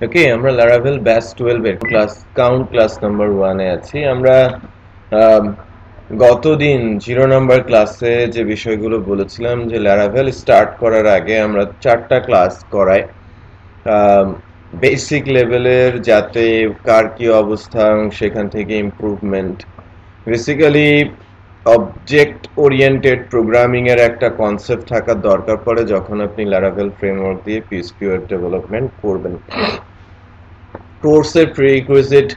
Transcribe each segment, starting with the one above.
ওকে, আমরা Laravel batch 12 এর count class number 1 এ আছি। আমরা গতদিন 0 নাম্বার ক্লাসে যে বিষয়গুলো বলেছিলাম যে লারাভেল স্টার্ট করার আগে আমরা 4টা ক্লাস করাই বেসিক লেভেলের, যাতে কার কি অবস্থা সেখান থেকে improvement. Basically object oriented programming এর একটা কনসেপ্ট থাকার দরকার পড়ে যখন আপনি লারাভেল ফ্রেমওয়ার্ক দিয়ে পিএইচপি ওয়েব ডেভেলপমেন্ট করবেন। কোর্সের প্রিরিকুইজিট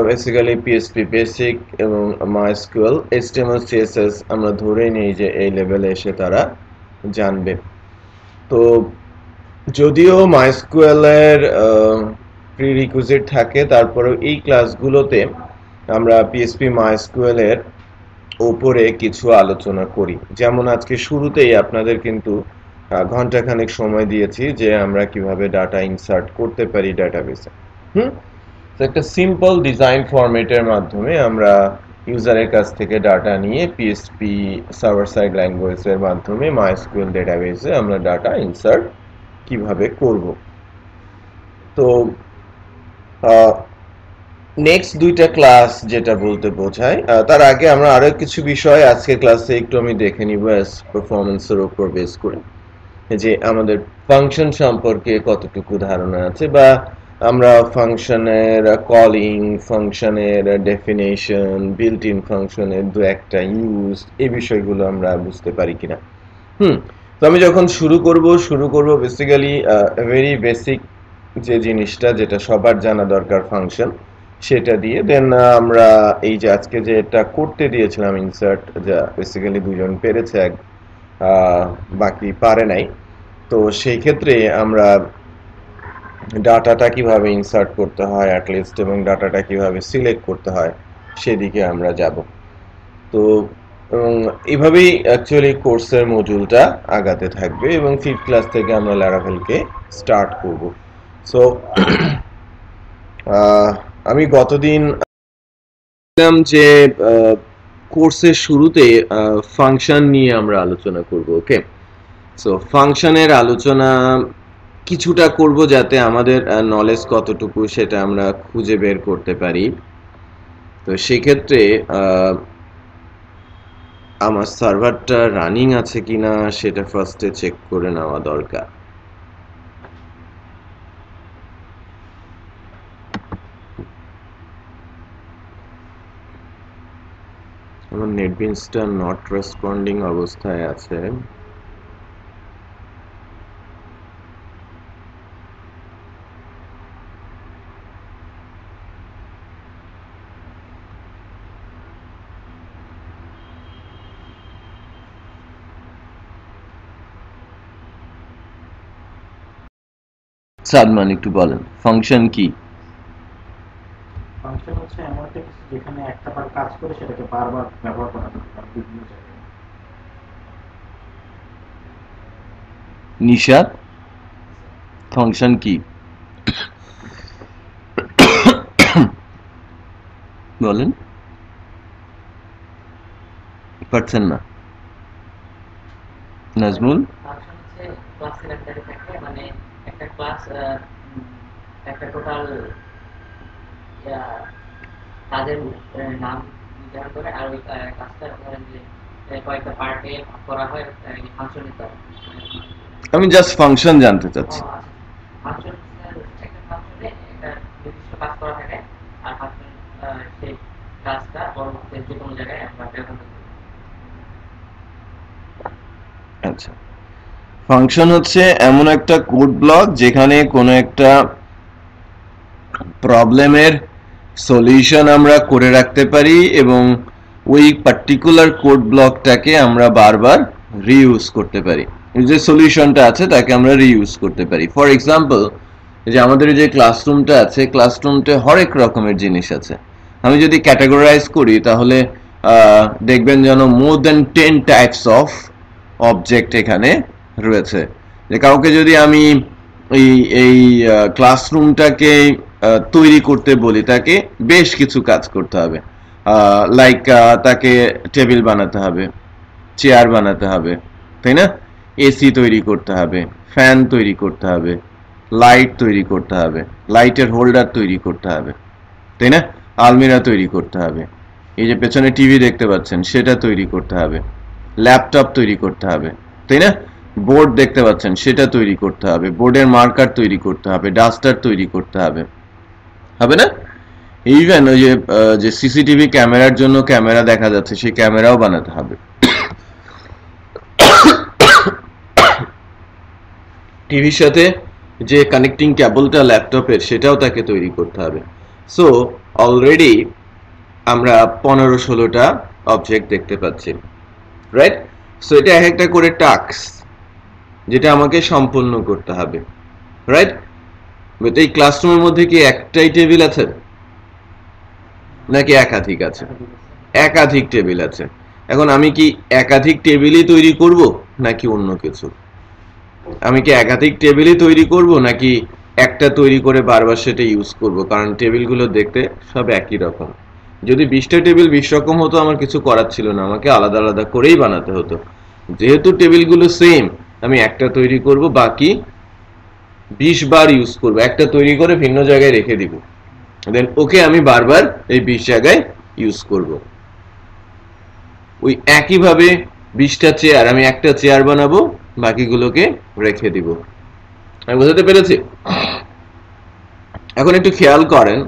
বেসিক্যালি পিএইচপি বেসিক এবং মাইএসকিউএল, এইচটিএমএল সিএসএস আমরা ধরেই নিই যে এই লেভেলে এসে তারা জানবে। তো যদিও মাইএসকিউএল এর প্রিরিকুইজিট থাকে, তারপরেও এই ক্লাসগুলোতে আমরা পিএইচপি মাইএসকিউএল এর উপরে কিছু আলোচনা করি। যেমন আজকে শুরুতেই আপনাদের কিন্তু ঘন্টাখানেক সময় দিয়েছি যে আমরা কিভাবে ডাটা ইনসার্ট করতে পারি ডাটাবেসে। তো একটা সিম্পল ডিজাইন ফরম্যাটের মাধ্যমে আমরা ইউজারের কাছ থেকে ডাটা নিয়ে পিএইচপি সার্ভার সাইড ল্যাঙ্গুয়েজের মাধ্যমে মাইএসকিউএল ডেটাবেসে আমরা ডাটা ইনসার্ট কিভাবে করব। তো নেক্সট দুইটা ক্লাস যেটা বলতে বোঝায়, তার আগে আমরা আরো কিছু বিষয় আজকের ক্লাসে একটু আমি দেখে নিব পারফরম্যান্সের উপর বেস করে, যে আমাদের ফাংশন সম্পর্কে কতটুকু ধারণা আছে, বা আমরা ফাংশনের কলিং, ফাংশনের ডেফিনেশন, বিল্ট ইন ফাংশনের দু একটা ইউজ, এই বিষয়গুলো আমরা বুঝতে পারি কিনা। তো আমি যখন শুরু করব বেসিক্যালি ভেরি বেসিক যে জিনিসটা যেটা সবার জানা দরকার ফাংশন, সেটা দিয়ে দেন আমরা এই যে আজকে যে এটা করতে দিয়েছিলাম ইনসার্ট, যা বেসিক্যালি দুজন পেরেছে, বাকি পারে নাই। তো সেই ক্ষেত্রে আমরা ডাটাটা কিভাবে ইনসার্ট করতে হয় অ্যাটলিস্ট, এবং ডাটাটা কিভাবে সিলেক্ট করতে হয় সেদিকে আমরা যাব। তো এবং এইভাবেই অ্যাকচুয়ালি কোর্সের মডিউলটা আগাতে থাকবে এবং 5th ক্লাস থেকে আমরা লারাভেলকে স্টার্ট করব। সো আমি গতদিন যে কোর্সের শুরুতে ফাংশন নিয়ে আমরা আলোচনা করব। ওকে, সো ফাংশনের আলোচনা কিছুটা করব যাতে আমাদের নলেজ কতটুকু সেটা আমরা খুঁজে বের করতে পারি। তো সেক্ষেত্রে আমার সার্ভারটা রানিং আছে কিনা সেটা ফার্স্টে চেক করে নেওয়া দরকার। আমার নেটবিনসটা নট রেসপন্ডিং অবস্থায় আছে। সাদমান একটু বলেন ফাংশন কি? ফাংশন হচ্ছে এমন একটা কিছু যেখানে একটা বার কাজ করে সেটাকে বারবার ব্যবহার করা যেতে পারে বিভিন্ন জায়গায়। নিশাদ, ফাংশন কি বলেন? পারছেন না? নাজমুল, ফাংশন হচ্ছে ক্লাসের আন্ডারে থাকে, মানে একটা ক্লাস একটা টোটাল কাজের নাম নির্ধারণ করে, আর ওই কাজটা ধরেন যে কয়েকটা পার্টে ভাগ করা হয় ফাংশনের দ্বারা। আমি জাস্ট ফাংশন জানতে চাচ্ছি। ফাংশন একটা ফাংশনে একটা নির্দিষ্ট কাজ করা থাকে, আর ফাংশন সেই কাজটা পরবর্তীতে যে কোনো জায়গায় আমরা ব্যবহার করতে পারি। আচ্ছা, ফাংশন হচ্ছে এমন একটা কোড ব্লক যেখানে কোনো একটা প্রবলেমের সলিউশন আমরা করে রাখতে পারি এবং ওই পার্টিকুলার কোড ব্লকটাকে আমরা বারবার রিইউজ করতে পারি। যে সলিউশনটা আছে তাকে আমরা রিইউজ করতে পারি। ফর এক্সাম্পল, যে আমাদের যে ক্লাসরুমটা আছে, ক্লাসরুমটা হরেক রকমের জিনিস আছে। আমি যদি ক্যাটাগরাইজ করি তাহলে দেখবেন যেন more than 10 types of object এখানে রয়েছে। যে কাউকে যদি আমি এই ক্লাসরুমটাকে তৈরি করতে বলি, তাকে বেশ কিছু কাজ করতে হবে। লাইক তাকে টেবিল বানাতে হবে, চেয়ার বানাতে হবে, তাই না? এসি তৈরি করতে হবে, ফ্যান তৈরি করতে হবে, লাইট তৈরি করতে হবে, লাইটের হোল্ডার তৈরি করতে হবে, তাই না? আলমিরা তৈরি করতে হবে, এই যে পেছনে টিভি দেখতে পাচ্ছেন সেটা তৈরি করতে হবে, ল্যাপটপ তৈরি করতে হবে, তাই না? বোর্ড দেখতে পাচ্ছেন সেটা তৈরি করতে হবে, বোর্ডের মার্কার তৈরি করতে হবে, ডাস্টার তৈরি করতে হবে, হবে না? ইভেন ওই যে সিসিটিভি ক্যামেরার জন্য ক্যামেরা দেখা যাচ্ছে সেই ক্যামেরাও বানাতে হবে, টিভির সাথে যে কানেক্টিং কেবলটা ল্যাপটপের সেটাও তাকে তৈরি করতে হবে। সো অলরেডি আমরা 15-16টা অবজেক্ট দেখতে পাচ্ছি, রাইট? সো এটা এক একটা করে টাস্ক যেটা আমাকে সম্পূর্ণ করতে হবে, রাইট? বাট এই ক্লাসরুমের মধ্যে কি একটাই টেবিল আছে নাকি একাধিক আছে? একাধিক টেবিল আছে। এখন আমি কি একাধিক টেবিলই তৈরি করব নাকি অন্য কিছু? আমি কি একাধিক টেবিলই তৈরি করব নাকি একটা তৈরি করে বারবার সেটা ইউজ করব? কারণ টেবিলগুলো দেখতে সব একই রকম। যদি 20টা টেবিল 20 রকম হতো আমার কিছু করার ছিল না, আমাকে আলাদা আলাদা করেই বানাতে হতো। যেহেতু টেবিলগুলো সেম, আমি একটা তৈরি করব, বাকি 20 বার ইউজ করব, একটা তৈরি করে ভিন্ন জায়গায় রেখে দিব, দেন ওকে আমি বারবার এই 20 জায়গায় ইউজ করব। ওই একইভাবে 20টা চেয়ার আমি একটা চেয়ার বানাবো, বাকিগুলোকে রেখে দিব। আমি বোঝাতে পেরেছি? এখন একটু খেয়াল করেন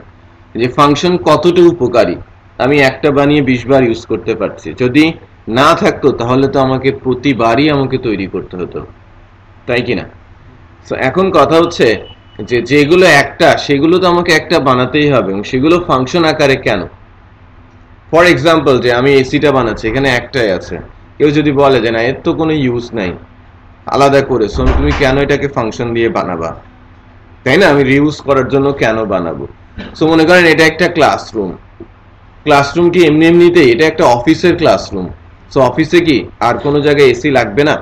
যে ফাংশন কতটা উপকারী। আমি একটা বানিয়ে 20 বার ইউজ করতে পারছি, যদি না থাকতো তাহলে তো আমাকে প্রতিবারই আমাকে তৈরি করতে হতো, তাই কিনা? তো এখন কথা হচ্ছে যে যেগুলো একটা সেগুলো তো আমাকে একটা বানাতেই হবে, এবং সেগুলো ফাংশন আকারে কেন? ফর এক্সাম্পল, যে আমি এসিটা বানাচ্ছি, এখানে একটাই আছে, কেউ যদি বলে যে না এর তো কোনো ইউজ নাই আলাদা করে, সো তুমি কেন এটাকে ফাংশন দিয়ে বানাবা, তাই না? আমি রিউজ করার জন্য কেন বানাবো? সো মনে করেন এটা একটা ক্লাসরুম, ক্লাসরুম কি এমনি এমনিতেই, এটা একটা অফিসের ক্লাসরুম, সো অফিসে কি আর কোনো জায়গায় এসি লাগবে না?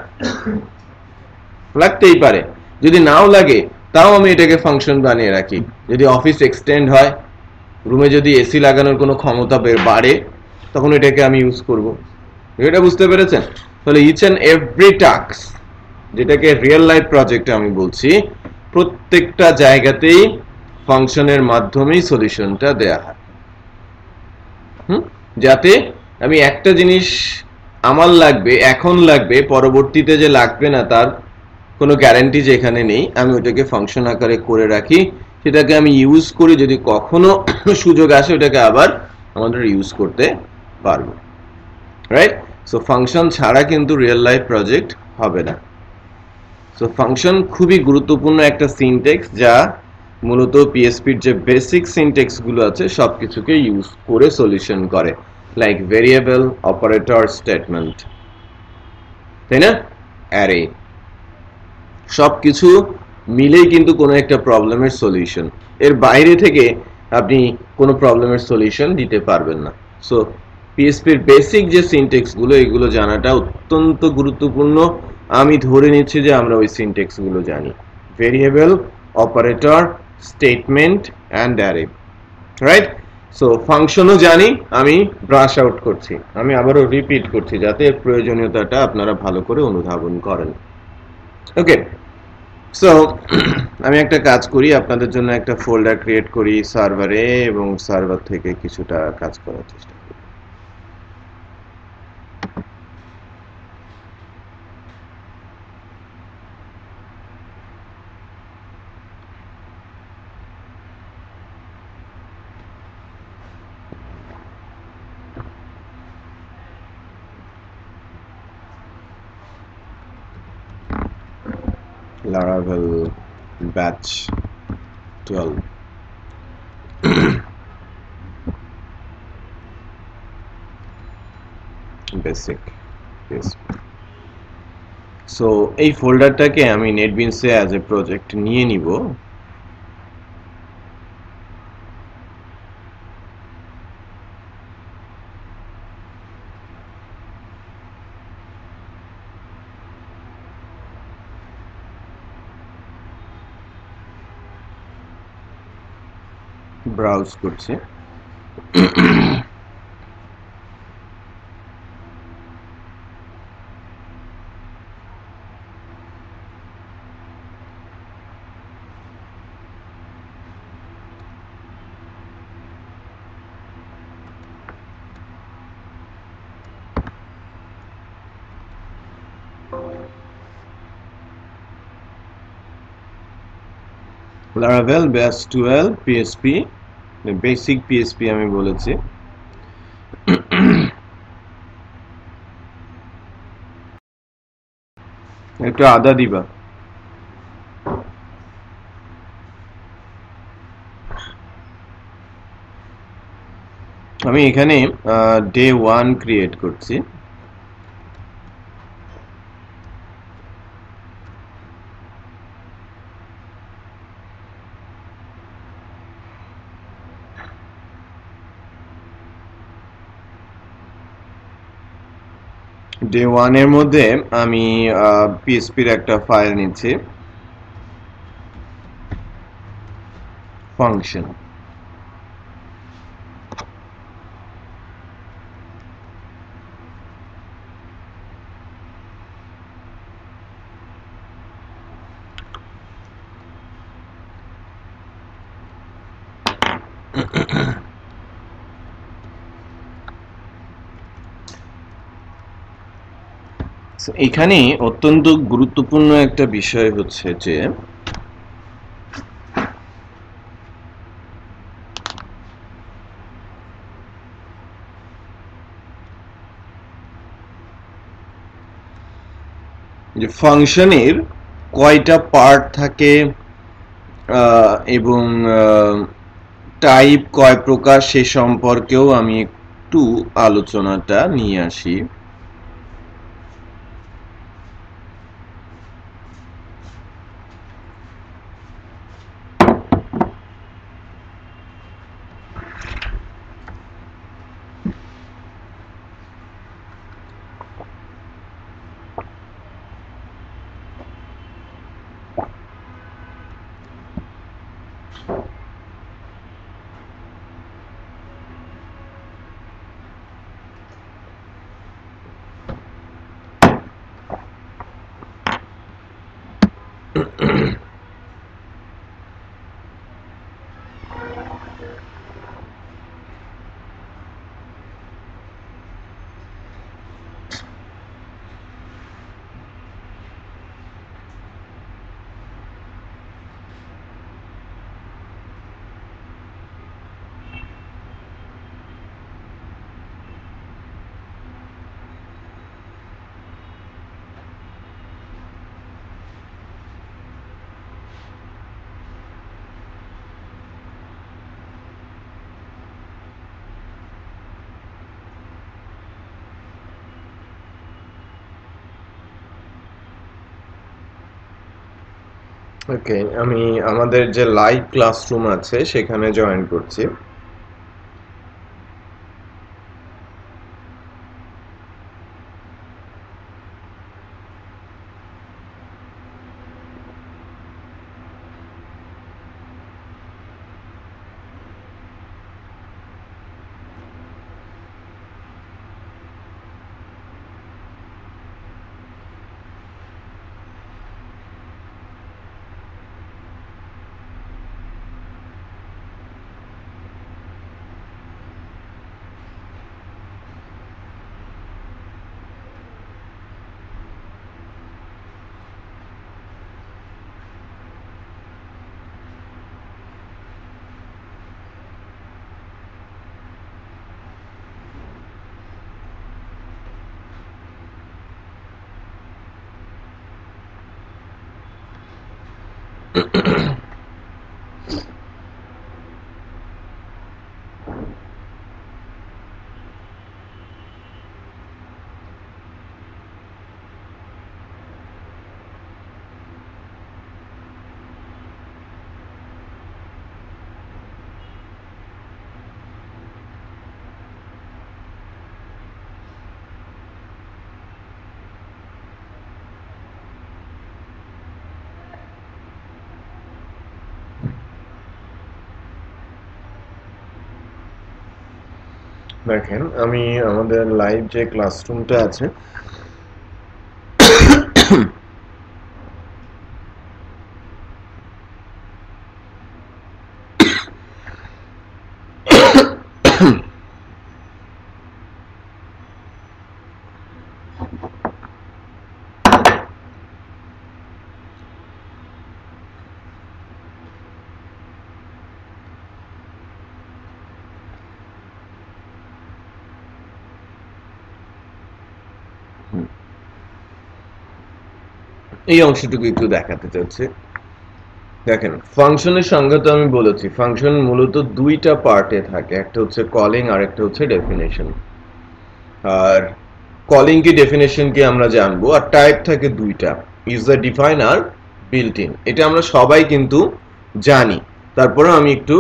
লাগতেই পারে। যদি নাও লাগে তাও আমি এটাকে ফাংশন বানিয়ে রাখি, যদি অফিস এক্সটেন্ড হয়, রুমে যদি এসি লাগানোর কোনো ক্ষমতা বাড়ে, তখন এটাকে আমি ইউজ করব। এটা বুঝতে পেরেছেন? তাহলে ইচ অ্যান্ড এভরি টাস্ক, যেটাকে রিয়েল লাইফ প্রজেক্টে আমি বলছি, প্রত্যেকটা জায়গাতেই ফাংশনের মাধ্যমেই সলিউশনটা দেয়া হয়, যাতে আমি একটা জিনিস আমার লাগবে, এখন লাগবে, পরবর্তীতে যে লাগবে না তার কোনো গ্যারান্টি যে এখানে নেই, আমি ওটাকে ফাংশন আকারে করে রাখি, সেটাকে আমি ইউজ করি, যদি কখনো সুযোগ আসে ওটাকে আবার আমাদের ইউজ করতে পারবো, রাইট? সো ফাংশন ছাড়া কিন্তু রিয়েল লাইফ প্রজেক্ট হবে না। সো ফাংশন খুবই গুরুত্বপূর্ণ একটা সিনট্যাক্স, যা মূলত পিএসপির যে বেসিক সিনট্যাক্স গুলো আছে সবকিছুকে ইউজ করে সলিউশন করে, লাইক ভেরিয়েবল, অপারেটর, স্টেটমেন্ট, তাই না? অ্যারে, সবকিছু মিলেই কিন্তু কোনো একটা প্রবলেমের সলিউশন। এর বাইরে থেকে আপনি কোনো প্রবলেমের সলিউশন দিতে পারবেন না। সো পিএসপির বেসিক যে সিনট্যাক্স গুলো, এগুলো জানাটা অত্যন্ত গুরুত্বপূর্ণ। আমি ধরে নিচ্ছি যে আমরা ওই সিনট্যাক্স গুলো জানি, variable, operator, statement and array, right? So ফাংশনও জানি, আমি ব্রাশ আউট করছি, আমি আবারও রিপিট করছি যাতে এর প্রয়োজনীয়তাটা আপনারা ভালো করে অনুধাবন করেন। ওকে, সো আমি একটা কাজ করি, আপনাদের জন্য একটা ফোল্ডার ক্রিয়েট করি সার্ভারে, এবং সার্ভার থেকে কিছুটা কাজ করার চেষ্টা করি। Laravel batch 12, basic. সো এই ফোল্ডারটাকে আমি নেটবিনসে অ্যাজ এ প্রজেক্ট নিয়ে নিব। ব্রাউজ করছি, Laravel base 12 PSP basic PSP আমি বলেছি। একটু আদা দিবা। আমি এখানে ডে 1 ক্রিয়েট করছি। ডে 1 এর মধ্যে আমি পিএসপির একটা ফাইল নিচ্ছি, ফাংশন। এখানে অত্যন্ত গুরুত্বপূর্ণ একটা বিষয় হচ্ছে যে ফাংশনের কয়টা পার্ট থাকে এবং টাইপ কয় প্রকার সে সম্পর্কেও আমি একটু আলোচনাটা নিয়ে আসি। ওকে, আমি আমাদের যে লাইভ ক্লাসরুম আছে সেখানে জয়েন করছি। দেখেন, আমি আমাদের লাইভ যে ক্লাসরুমটা আছে এই অংশটুকু একটু দেখাতে চাচ্ছি। দেখেন, ফাংশনের সংজ্ঞা তো আমি বলেছি, ফাংশন মূলত দুইটা পার্টে থাকে, একটা হচ্ছে কলিং আর একটা হচ্ছে ডেফিনেশন। আর কলিং কি ডেফিনেশন কি আমরা জানবো, আর টাইপ থাকে দুইটা, ইউজার ডিফাইন আর বিল্ট ইন। এটা আমরা সবাই কিন্তু জানি, তারপরে আমি একটু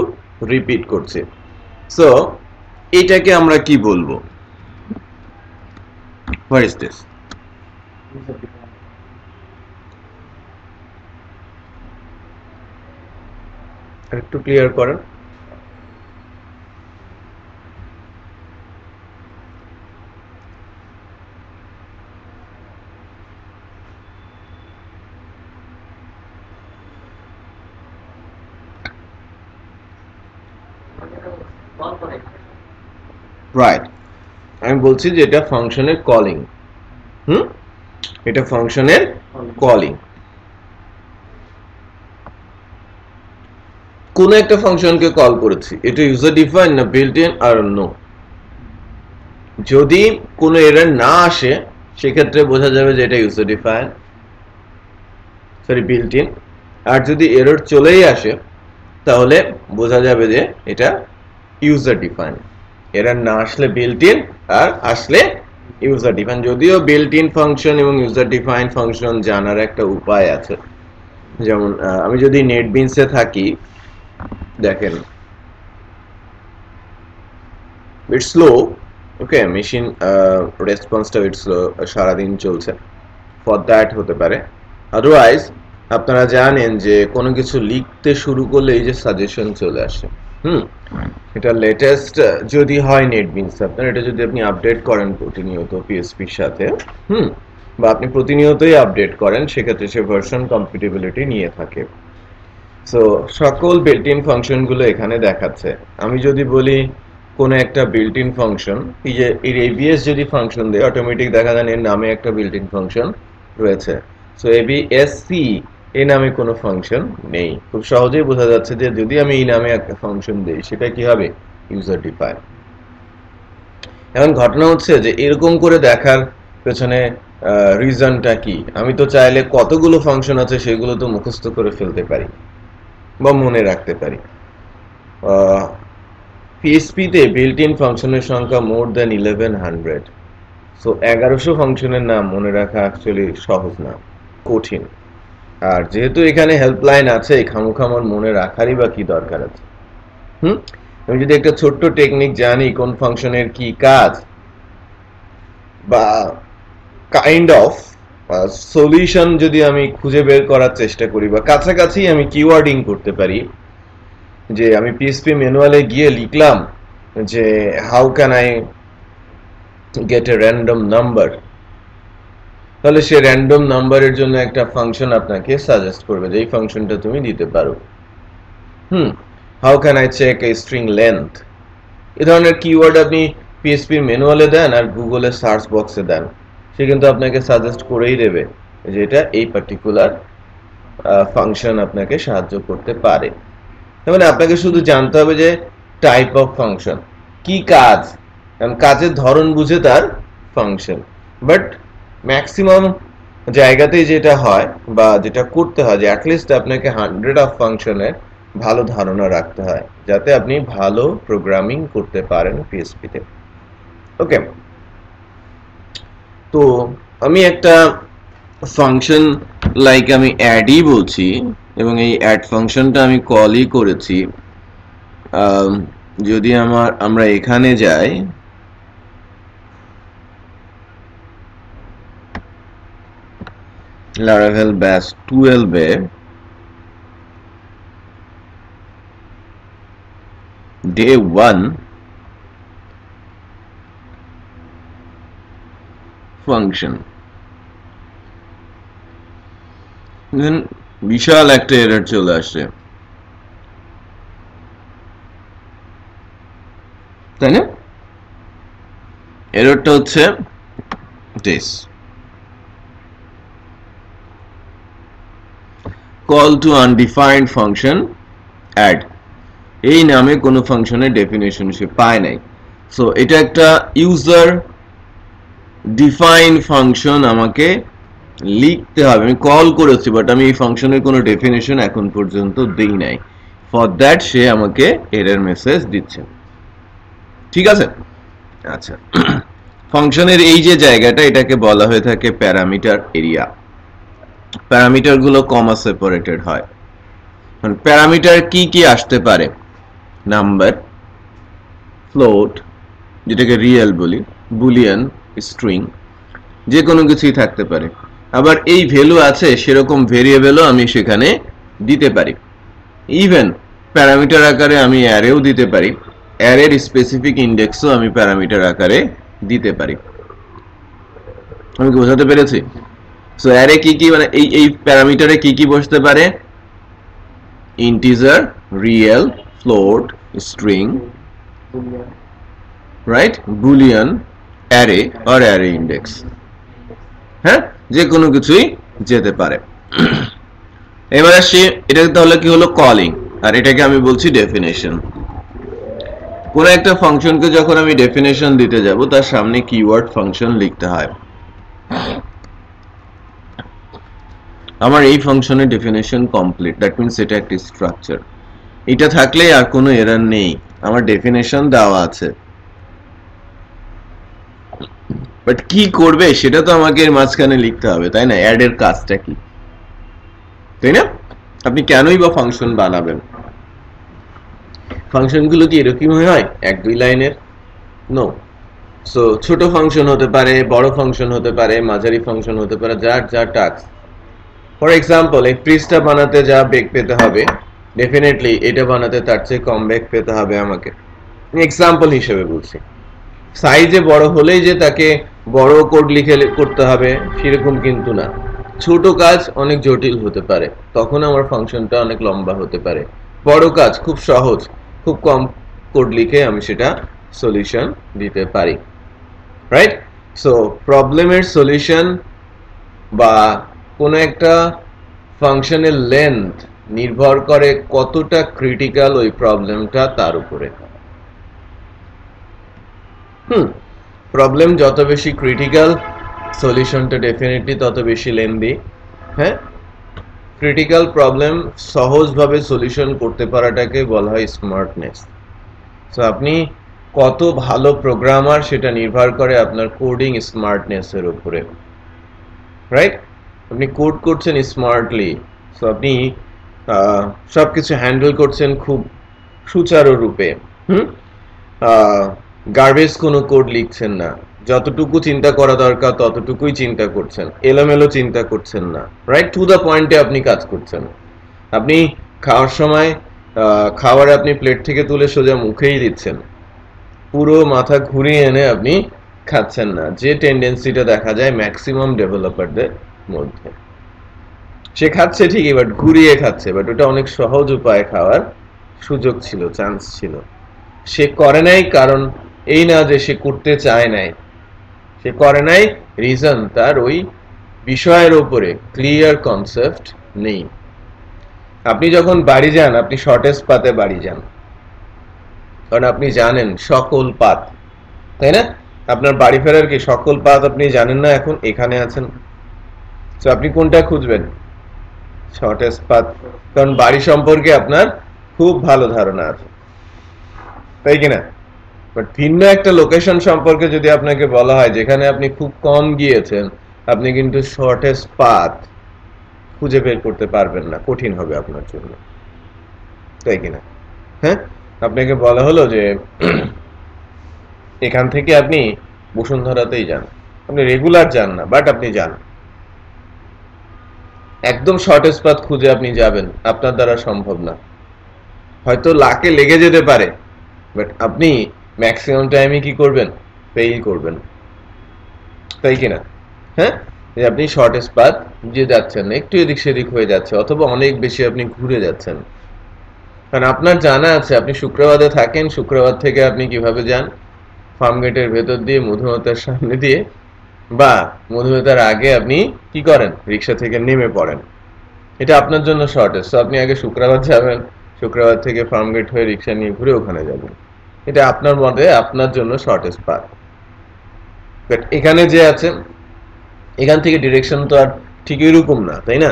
রিপিট করছি। সো এটাকে আমরা কি বলবো, what is this? user defined। একটু ক্লিয়ার করেন। কল করে রাইট, আমি বলছি যে এটা ফাংশনের কলিং। এটা ফাংশনের কলিং। কোন একটা ফাংশনকে কল করেছি, এটা ইউজার ডিফাইন না বিল্ট ইন আর নো। যদি কোনো এরর না আসে সেক্ষেত্রে বোঝা যাবে যে এটা user define, sorry built in. আর যদি এরর চলেই আসে তাহলে বোঝা যাবে যে এটা ইউজার ডিফাইন। এরর না আসলে বিল্ট ইন, আর আসলে ইউজার ডিফাইন। যদিও বিল্ট ইন ফাংশন এবং ইউজার ডিফাইন ফাংশন জানার একটা উপায় আছে। যেমন আমি যদি নেটবিনসে থাকি, দেখেন ইটস স্লো, ওকে, মেশিন রেসপন্সটা ইটস স্লো, সারাদিন চলছে, ফর দ্যাট হতে পারে। আদারওয়াইজ আপনারা জানেন যে কোনো কিছু লিখতে শুরু করলে এই যে সাজেশন চলে আসে, এটা লেটেস্ট যদি হয় নেটবিনস আপনার, এটা যদি আপনি আপডেট করেন প্রতিনিয়ত পিএসপির সাথে, বা আপনি প্রতিনিয়তই আপডেট করেন, সেক্ষেত্রে সে ভার্সন কম্প্যাটিবিলিটি নিয়ে থাকে। সো সকল বিল্ট ইন ফাংশনগুলো এখানে দেখাচ্ছে। আমি যদি বলি কোন একটা বিল্ট ইন ফাংশন, এই যে এর এবিএস যদি ফাংশন দেয়, অটোমেটিক দেখা যায় এর নামে একটা বিল্ট ইন ফাংশন রয়েছে। সো এবিএসসি এই নামে কোনো ফাংশন নেই। খুব সহজেই বোঝা যাচ্ছে যে যদি আমি এই নামে একটা ফাংশন দেই সেটা কি হবে, ইউজার ডিফাইন। এখন ঘটনা হচ্ছে যে এরকম করে দেখার পেছনে রিজনটা কি, আমি তো চাইলে কতগুলো ফাংশন আছে সেগুলো তো মুখস্থ করে ফেলতে পারি বা মনে রাখতে পারি। পিএসপিতে বিল্ট ইন ফাংশনের সংখ্যা মোর দ্যান 1100। সো 1100 ফাংশনের নাম মনে রাখা অ্যাকচুয়ালি সহজ না, কঠিন। আর যেহেতু এখানে হেল্পলাইন আছে, খামোখা আমার মনে রাখারই বা কি দরকার আছে। আমি যদি একটা ছোট্ট টেকনিক জানি কোন ফাংশনের কি কাজ, বা কাইন্ড অফ সলিউশন যদি আমি খুঁজে বের করার চেষ্টা করি, বা কাছাকাছি আমি কিওয়ার্ডিং করতে পারি, যে আমি পিএসপি ম্যানুয়ালে গিয়ে লিখলাম যে how can I get A random number, তাহলে সে র্যান্ডম নাম্বারের জন্য একটা ফাংশন আপনাকে সাজেস্ট করবে যে এই ফাংশনটা তুমি দিতে পারো। How can I check a string length, এই ধরনের কিওয়ার্ড আপনি পিএসপি ম্যানুয়ালে দেন আর গুগলের সার্চ বক্সে দেন, সে কিন্তু আপনাকে সাজেস্ট করেই দেবে যে এটা এই পার্টিকুলার ফাংশন আপনাকে সাহায্য করতে পারে। মানে আপনাকে শুধু জানতে হবে যে টাইপ অফ ফাংশন কি কাজ, কারণ কাজের ধরন বুঝে তার ফাংশন। বাট ম্যাক্সিমাম জায়গাতেই যেটা হয় বা যেটা করতে হয়, যে অ্যাটলিস্ট আপনাকে 100 অফ ফাংশনের ভালো ধারণা রাখতে হয়, যাতে আপনি ভালো প্রোগ্রামিং করতে পারেন পিএসপিতে। ওকে, তো আমি একটা ফাংশন লাইক আমি অ্যাডই বলছি, এবং এই অ্যাড ফাংশনটা আমি কলই করেছি। যদি আমরা এখানে যাই, Laravel bash 12 এ day 1 ফাংশন, বিশাল একটা এরর চলে আসে, তাই না? এররটা হচ্ছে this call to undefined function add, এই নামে কোনো ফাংশনের ডেফিনেশন সে পায় নাই। সো এটা একটা ইউজার ডিফাইন ফাংশন আমাকে লিখতে হবে। আমি কল করেছি বাট আমি এই ফাংশনের কোনো ডেফিনেশন এখন পর্যন্ত দেই নাই, ফর দ্যাট সে আমাকে এরর মেসেজ দিচ্ছে। ঠিক আছে, আচ্ছা ফাংশনের এই যে জায়গাটা এটাকে বলা হয়ে থাকে প্যারামিটার এরিয়া। প্যারামিটার গুলো কমা সেপারেটেড হয়। প্যারামিটার কি কি আসতে পারে? নাম্বার, ফ্লোট যেটাকে রিয়েল বলি, বুলিয়ান, স্ট্রিং, যে কোনো কিছুই থাকতে পারে। আবার এই ভ্যালু আছে সেরকম ভেরিয়েবলও আমি সেখানে দিতে পারি। ইভেন প্যারামিটার আকারে আমি অ্যারেও দিতে পারি, অ্যারের স্পেসিফিক ইন্ডেক্সও আমি প্যারামিটার আকারে দিতে পারি। আমি কি বোঝাতে পেরেছি? সো অ্যারে কি কি, মানে এই প্যারামিটারে কি কি বসতে পারে? Integer, real, float, string, right, Boolean, array or array index. হ্যাঁ, যে কোনো কিছুই যেতে পারে। এবার আসি, এটা তাহলে কি হলো? কলিং। আর এটাকে আমি বলছি ডেফিনেশন। কোন একটা ফাংশনকে যখন আমি ডেফিনেশন দিতে যাব তার সামনে কিওয়ার্ড ফাংশন লিখতে হয়। আমার এই ফাংশনের ডেফিনেশন কমপ্লিট, দ্যাট মিন্স এটা একটা স্ট্রাকচার। এটা থাকলে আর কোনো এরর নেই, আমার ডেফিনেশন দেওয়া আছে। বাট কি করবে সেটা তো আমাকে এর মাঝখানে লিখতে হবে, তাই না? অ্যাড এর কাজটা কি, তাই না? আপনি কেনই বা ফাংশন বানাবেন? ফাংশনগুলো কি এরকম হয় 1-2 লাইনের? নো। সো ছোট ফাংশন হতে পারে, বড় ফাংশন হতে পারে, মাঝারি ফাংশন হতে পারে, যার যা টাস্ক। ফর এক্সাম্পল, এই পৃষ্ঠা বানাতে যা বেগ পেতে হবে, ডেফিনেটলি এটা বানাতে তার চেয়ে কম বেগ পেতে হবে আমাকে। এক্সাম্পল হিসেবে বলছি। সাইজে বড় হলেই যে তাকে বড় কোড লিখে করতে হবে সেরকম কিন্তু না। ছোট কাজ অনেক জটিল হতে পারে, তখন আমার ফাংশনটা অনেক লম্বা হতে পারে। বড় কাজ খুব সহজ, খুব কম কোড লিখে আমি সেটা সলিউশন দিতে পারি, রাইট? সো প্রবলেমের সলিউশন বা কোনো একটা ফাংশনের লেন্থ নির্ভর করে কতটা ক্রিটিক্যাল ওই প্রবলেমটা তার উপরে। প্রবলেম যত বেশি ক্রিটিক্যাল, সলিউশনটা ডেফিনেটলি তত বেশি লেন্দি। হ্যাঁ, ক্রিটিক্যাল প্রবলেম সহজভাবে সলিউশন করতে পারাটাকে বলা হয় স্মার্টনেস। সো আপনি কত ভালো প্রোগ্রামার সেটা নির্ভর করে আপনার কোডিং স্মার্টনেসের উপরে, রাইট? আপনি কোড করছেন স্মার্টলি, সো আপনি সবকিছু হ্যান্ডেল করছেন খুব সুচারুরূপে। গার্বেজ কোনো কোড লিখছেন না, যতটুকু চিন্তা করা দরকার ততটুকুই চিন্তা করছেন, এলোমেলো চিন্তা করছেন না, রাইট? টু দ্য পয়েন্টে আপনি কাজ করছেন। আপনি খাওয়ার সময় খাবার আপনি প্লেট থেকে তুলে সোজা মুখেই দিচ্ছেন, পুরো মাথা ঘুরিয়ে এনে আপনি খাচ্ছেন না, যে টেন্ডেন্সিটা দেখা যায় ম্যাক্সিমাম ডেভেলপারদের মধ্যে। সে খাচ্ছে ঠিকই, বাট ঘুরিয়ে খাচ্ছে। বাট ওটা অনেক সহজ উপায়ে খাওয়ার সুযোগ ছিল, চান্স ছিল। সে করে নাই কারণ এই না যে সে করতে চায় নাই, সে করে নাই রিজন তার ওই বিষয়ের উপরে ক্লিয়ার কনসেপ্ট নেই। আপনি যখন বাড়ি যান, আপনি শর্টেস্ট পাতে বাড়ি যান, কারণ আপনি জানেন সকল পাত, তাই না? আপনার বাড়ি ফেরার কি সকল পাত আপনি জানেন না, এখন এখানে আছেন। তো আপনি কোনটা খুঁজবেন? শর্টেস্ট পাথ, কারণ বাড়ি সম্পর্কে আপনার খুব ভালো ধারণা আছে, তাই কিনা? বাট ভিন্ন একটা লোকেশন সম্পর্কে যদি আপনাকে বলা হয় যেখানে আপনি খুব কম গিয়েছেন, আপনি কিন্তু শর্টেস্ট পাথ খুঁজে বের করতে পারবেন না, কঠিন হবে আপনার জন্য, তাই কিনা? হ্যাঁ, আপনাকে বলা হলো যে এখান থেকে আপনি বসুন্ধরাতেই যান, আপনি রেগুলার যান না, বাট আপনি যান, একদম শর্টেস্ট পাথ খুঁজে আপনি যাবেন, আপনার দ্বারা সম্ভব না। হয়তো লাকে লেগে যেতে পারে, বাট আপনি ম্যাক্সিমাম টাইমে কি করবেন? ফেইল করবেন, তাই কিনা? হ্যাঁ, আপনি শর্টেস্ট পাথ যে যাচ্ছেন না, একটু এদিক সেদিক হয়ে যাচ্ছে, অথবা অনেক বেশি আপনি ঘুরে যাচ্ছেন। কারণ আপনার জানা আছে আপনি শুক্রবারে থাকেন, শুক্রবার থেকে আপনি কিভাবে যান? ফার্ম গেটের ভেতর দিয়ে, মধুমতার সামনে দিয়ে, বা মধুমতার আগে আপনি কি করেন? রিক্সা থেকে নেমে পড়েন। এটা আপনার জন্য শর্টেস্ট। আপনি আগে শুক্রবার যাবেন, শুক্রবার থেকে ফার্ম গেট হয়ে রিক্সা নিয়ে ঘুরে ওখানে যাবেন, এটা আপনার মতে আপনার জন্য শর্টেস্ট পাথ। বাট এখানে যে আছেন, এখান থেকে ডিরেকশন তো আর ঠিক এরকম না, তাই না?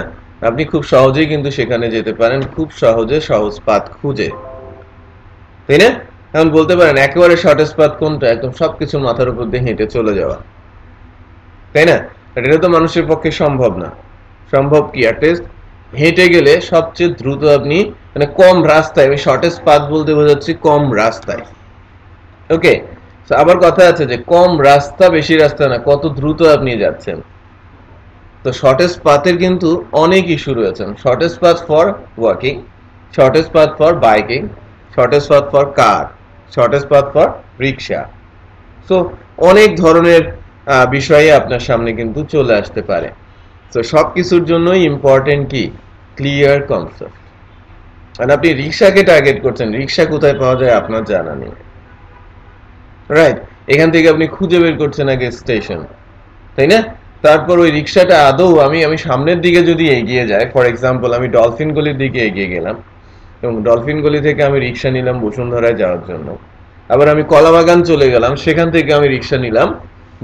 আপনি খুব সহজেই কিন্তু সেখানে যেতে পারেন, খুব সহজে সহজ পাথ খুঁজে, তাই না? এখন বলতে পারেন একেবারে শর্টেস্ট পাথ কোনটা, একদম সবকিছু মাথার উপর দিয়ে হেঁটে চলে যাওয়া, তাই না? এটা তো মানুষের পক্ষে সম্ভব না। সম্ভব কি, অ্যাটলিস্ট হেঁটে গেলে সবচেয়ে দ্রুত আপনি, মানে কম রাস্তায়, আমি শর্টেস্ট পাথ বলতে বোঝাচ্ছি কম রাস্তায়। ওকে, আবার কথা আছে যে কম রাস্তা বেশি রাস্তা না, কত দ্রুত আপনি যাচ্ছেন। তো শর্টেস্ট পাথের কিন্তু অনেক ইস্যু রয়েছে। Shortest path for walking, shortest path for biking, shortest path for car, shortest path for rickshaw. So অনেক ধরনের বিষয়ে আপনার সামনে কিন্তু চলে আসতে পারে। তো সব কিছুর জন্যই ইম্পর্টেন্ট কি, ক্লিয়ার কনসেপ্ট। আর আপনি রিক্সাকে টার্গেট করছেন, রিক্সা কোথায় পাওয়া যায় আপনার জানা নেই, রাইট? এখান থেকে আপনি খুঁজে বের করছেন আগে স্টেশন, তাই না? তারপর ওই রিক্সাটা আদৌ আমি সামনের দিকে যদি এগিয়ে যায়, ফর এক্সাম্পল আমি ডলফিন গলির দিকে এগিয়ে গেলাম এবং ডলফিন গলি থেকে আমি রিক্সা নিলাম বসুন্ধরায় যাওয়ার জন্য, আবার আমি কলাবাগান চলে গেলাম, সেখান থেকে আমি রিক্সা নিলাম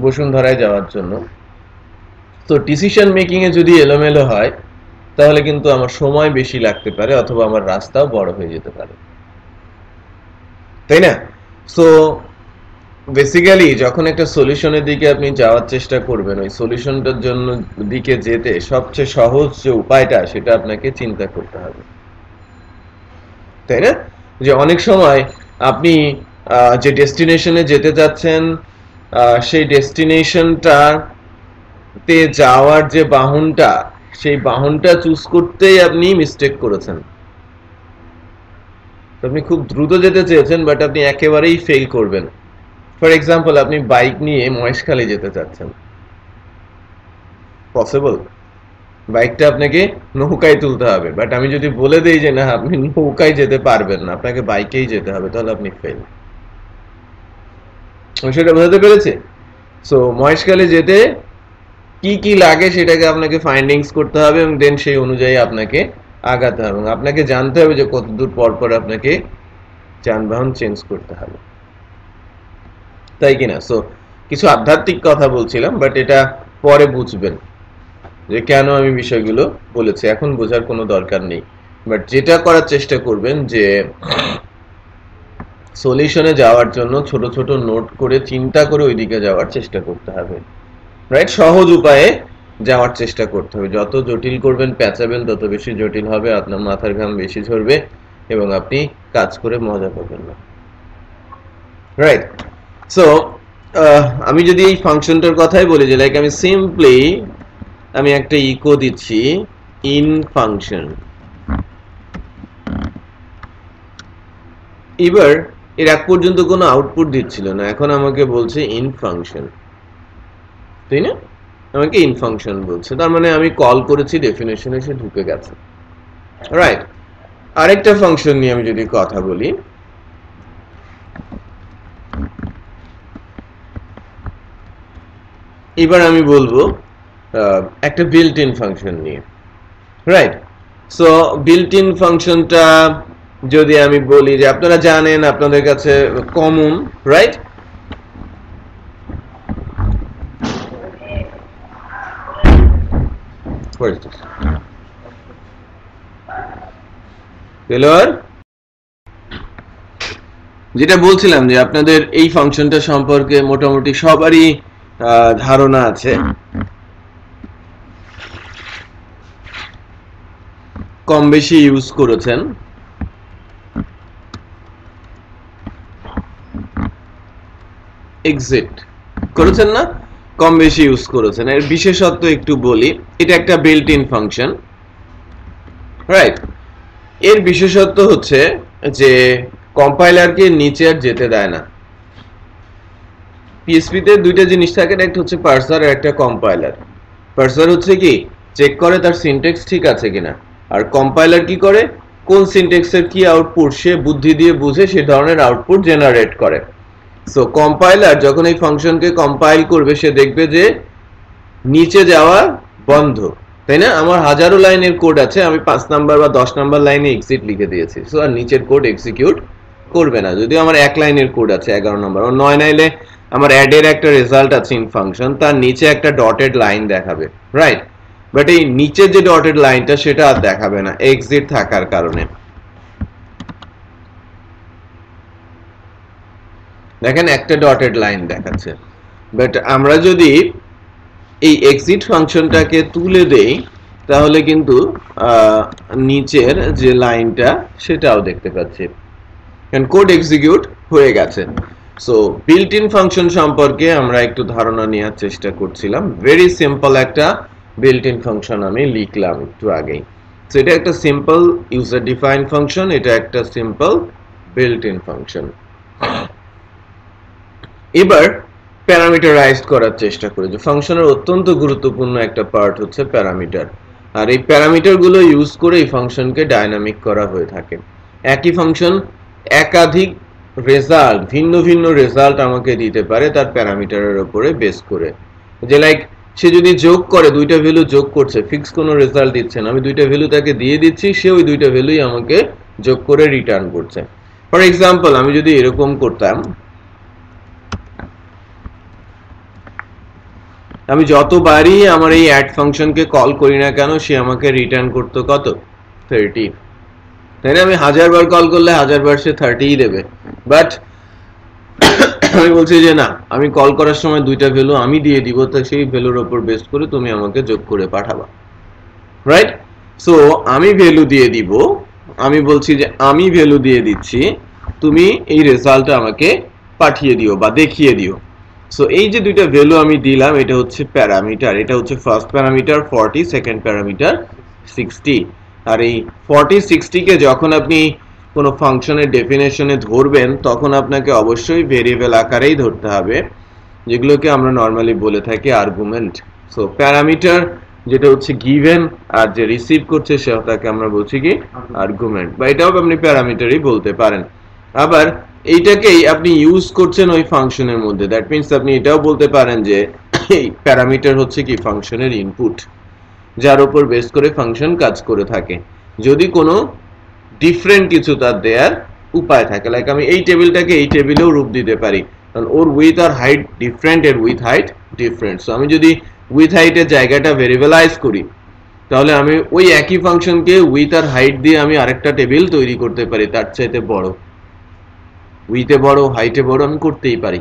বসুন্ধরায় যাওয়ার জন্য। তো ডিসিশন মেকিং এ যদি এলোমেলো হয় তাহলে কিন্তু আমার সময় বেশি লাগতে পারে, অথবা আমার রাস্তাও বড় হয়ে যেতে পারে, তাই না? সো বেসিক্যালি যখন একটা সলিউশনের দিকে আপনি যাওয়ার চেষ্টা করবেন, ওই সলিউশনটার জন্য দিকে যেতে সবচেয়ে সহজ যে উপায়টা সেটা আপনাকে চিন্তা করতে হবে, তাই না? যে অনেক সময় আপনি যে ডেস্টিনেশনে যেতে যাচ্ছেন সেই ডেস্টিনেশনটাতে যাওয়ার যে বাহনটা, সেই বাহনটা চুজ করতেই আপনি মিস্টেক করেছেন। আপনি খুব দ্রুত যেতে চেয়েছেন বাট আপনি একেবারেই ফেল করবেন। ফর এক্সাম্পল আপনি বাইক নিয়ে মহেশখালী যেতে চাচ্ছেন, পসিবল? বাইকটা আপনাকে নৌকায় তুলতে হবে, বাট আমি যদি বলে দেই যে না আপনি নৌকায় যেতে পারবেন না, আপনাকে বাইকেই যেতে হবে, তাহলে আপনি ফেল। সেটা বোঝাতে পেরেছি? সো মহেশখালী যেতে কি কি লাগে সেটাকে আপনাকে ফাইন্ডিংস করতে হবে এবং দেন সেই অনুযায়ী আপনাকে আগাতে হবে, এবং আপনাকে জানতে হবে যে কতদূর পর পর আপনাকে যানবাহন চেঞ্জ করতে হবে, তাই কিনা? সো কিছু আধ্যাত্মিক কথা বলছিলাম, বাট এটা পরে বুঝবেন যে কেন আমি বিষয়গুলো বলেছি, এখন বোঝার কোনো দরকার নেই। বাট যেটা করার চেষ্টা করবেন যে সলিউশনে যাওয়ার জন্য ছোট ছোট নোট করে চিন্তা করে ওইদিকে যাওয়ার চেষ্টা করতে হবে, রাইট? সহজ উপায়ে যাওয়ার চেষ্টা করতে হবে। যত জটিল করবেন প্যাচাবেল তত বেশি জটিল হবে, আপনার মাথার ঘাম বেশি ঝরবে এবং আপনি কাজ করে মজা পাবেন না, রাইট? সো আমি যদি এই ফাংশনটার কথাই বলি, যে লাইক আমি সিম্পলি আমি একটা ইকো দিচ্ছি ইন ফাংশন, এবার এর এক পর্যন্ত কোনো আউটপুট দিচ্ছিল না, এখন আমাকে বলছে ইন ফাংশন, তাই না? আমাকে ইন ফাংশন বলছে, তার মানে আমি কল করেছি, ডেফিনেশনে এসে ঢুকে গেছে, রাইট? আরেকটা ফাংশন নিয়ে আমি যদি কথা বলি, এবার আমি বলবো একটা বিল্ট ইন ফাংশন নিয়ে, রাইট? সো বিল্ট ইন ফাংশনটা যদি আমি বলি যে আপনারা জানেন, আপনাদের কাছে কমন, রাইট? যেটা বলছিলাম যে আপনাদের এই ফাংশনটা সম্পর্কে মোটামুটি সবারই ধারণা আছে, কম বেশি ইউজ করেছেন। এক্সিট করেছেন না, কম বেশি ইউজ করেছেন। এর বিশেষত্ব একটু বলি, এটা একটা বিল্ট ইন ফাংশন, রাইট? এর বিশেষত্ব হচ্ছে যে কম্পাইলারকে নিচে আর যেতে দেয় না। পিএসপি তে দুইটা জিনিস থাকে, একটা হচ্ছে পার্সার আর একটা কম্পাইলার। পার্সার হচ্ছে কি চেক করে তার সিনট্যাক্স ঠিক আছে কিনা, আর কম্পাইলার কি করে, কোন সিনট্যাক্সের কি আউটপুট সে বুদ্ধি দিয়ে বুঝে সে ধরনের আউটপুট জেনারেট করে। সো কম্পাইলার যখন এই ফাংশনকে কম্পাইল করবে সে দেখবে যে নিচে যাওয়া বন্ধ, তাই না? আমার হাজারো লাইনের কোড আছে, আমি 5 নাম্বার বা 10 নাম্বার লাইনে এক্সিট লিখে দিয়েছি, সো আর নিচের কোড এক্সিকিউট করবে না। যদিও আমার 1 লাইনের কোড আছে 11 নাম্বার, আর 9 লাইনে আমার অ্যাড এর একটা রেজাল্ট আছে ইন ফাংশন, তার নিচে একটা ডটেড লাইন দেখাবে, রাইট? বাট এই নিচের যে ডটেড লাইনটা সেটা আর দেখাবে না এক্সিট থাকার কারণে। দেখেন একটা ডটেড লাইন দেখাচ্ছে, বাট আমরা যদি এই এক্সিট ফাংশনটাকে তুলে দেই তাহলে কিন্তু নিচের যে লাইনটা সেটাও দেখতে পাচ্ছি, কারণ কোড এক্সিকিউট হয়ে গেছে। সো বিল্ট ইন ফাংশন সম্পর্কে আমরা একটু ধারণা নেওয়ার চেষ্টা করছিলাম। ভেরি সিম্পল একটা বিল্ট ইন ফাংশন আমি লিখলাম একটু আগেই। সো এটা একটা সিম্পল ইউজার ডিফাইন্ড ফাংশন, এটা একটা সিম্পল বিল্ট ইন ফাংশন। এবার প্যারামিটারাইজড করার চেষ্টা করি। যে ফাংশনের অত্যন্ত গুরুত্বপূর্ণ একটা পার্ট হচ্ছে প্যারামিটার, আর এই প্যারামিটারগুলো ইউজ করে এই ফাংশনকে ডাইনামিক করা হয়ে থাকে। একই ফাংশন একাধিক রেজাল্ট, ভিন্ন ভিন্ন রেজাল্ট আমাকে দিতে পারে তার প্যারামিটারের উপরে বেস করে। যে লাইক সে যদি যোগ করে, দুইটা ভ্যালু যোগ করছে, ফিক্স কোনো রেজাল্ট দিচ্ছে না, আমি দুইটা ভ্যালু তাকে দিয়ে দিচ্ছি, সে ওই দুইটা ভ্যালুই আমাকে যোগ করে রিটার্ন করছে। ফর এক্সাম্পল আমি যদি এরকম করতাম, আমি যতবারই আমার এই অ্যাড ফাংশনকে কল করি না কেন সে আমাকে রিটার্ন করতো কত? 30, তাই না? আমি 1000 বার কল করলে 1000 বার সে 30ই দেবে। বাট আমি বলছি যে না, আমি কল করার সময় দুইটা ভ্যালু আমি দিয়ে দিব, তো সেই ভ্যালুর উপর বেস করে তুমি আমাকে যোগ করে পাঠাবা, রাইট? সো আমি ভ্যালু দিয়ে দিব, আমি বলছি যে আমি ভ্যালু দিয়ে দিচ্ছি, তুমি এই রেজাল্টটা আমাকে পাঠিয়ে দিও বা দেখিয়ে দিও। সো এই যে দুইটা ভ্যালু আমি দিলাম, এটা হচ্ছে প্যারামিটার। এটা হচ্ছে ফার্স্ট প্যারামিটার 40, সেকেন্ড প্যারামিটার 60। আর এই 40 60 কে যখন আপনি কোনো ফাংশনের ডেফিনেশনে ধরবেন তখন আপনাকে অবশ্যই ভেরিয়েবল আকারেই ধরতে হবে, যেগুলোকে আমরা নরমালি বলে থাকি আর্গুমেন্ট। সো প্যারামিটার যেটা হচ্ছে গিভেন, আর যে রিসিভ করছে সেটাকে আমরা বলছি কি আর্গুমেন্ট, বা এটাও আপনি প্যারামিটারই বলতে পারেন। আবার এইটাকেই আপনি ইউজ করছেন ওই ফাংশনের মধ্যে, দ্যাট মিন্স আপনি এটাও বলতে পারেন যে এই প্যারামিটার হচ্ছে কি ফাংশনের ইনপুট, যার উপর বেস করে ফাংশন কাজ করে থাকে। যদি কোনো ডিফারেন্ট কিছু তার দেয়ার উপায় থাকে, লাইক আমি এই টেবিলটাকে এই টেবিলেও রূপ দিতে পারি, কারণ ওর উইথ আর হাইট ডিফারেন্ট, এর উইথ হাইট ডিফারেন্ট। সো আমি যদি উইথ হাইটের জায়গাটা ভেরিয়েবলাইজ করি তাহলে আমি ওই একই ফাংশনকে উইথ আর হাইট দিয়ে আমি আরেকটা টেবিল তৈরি করতে পারি তার চাইতে বড়, উইথে বড় হাইটে বড় আমি করতেই পারি,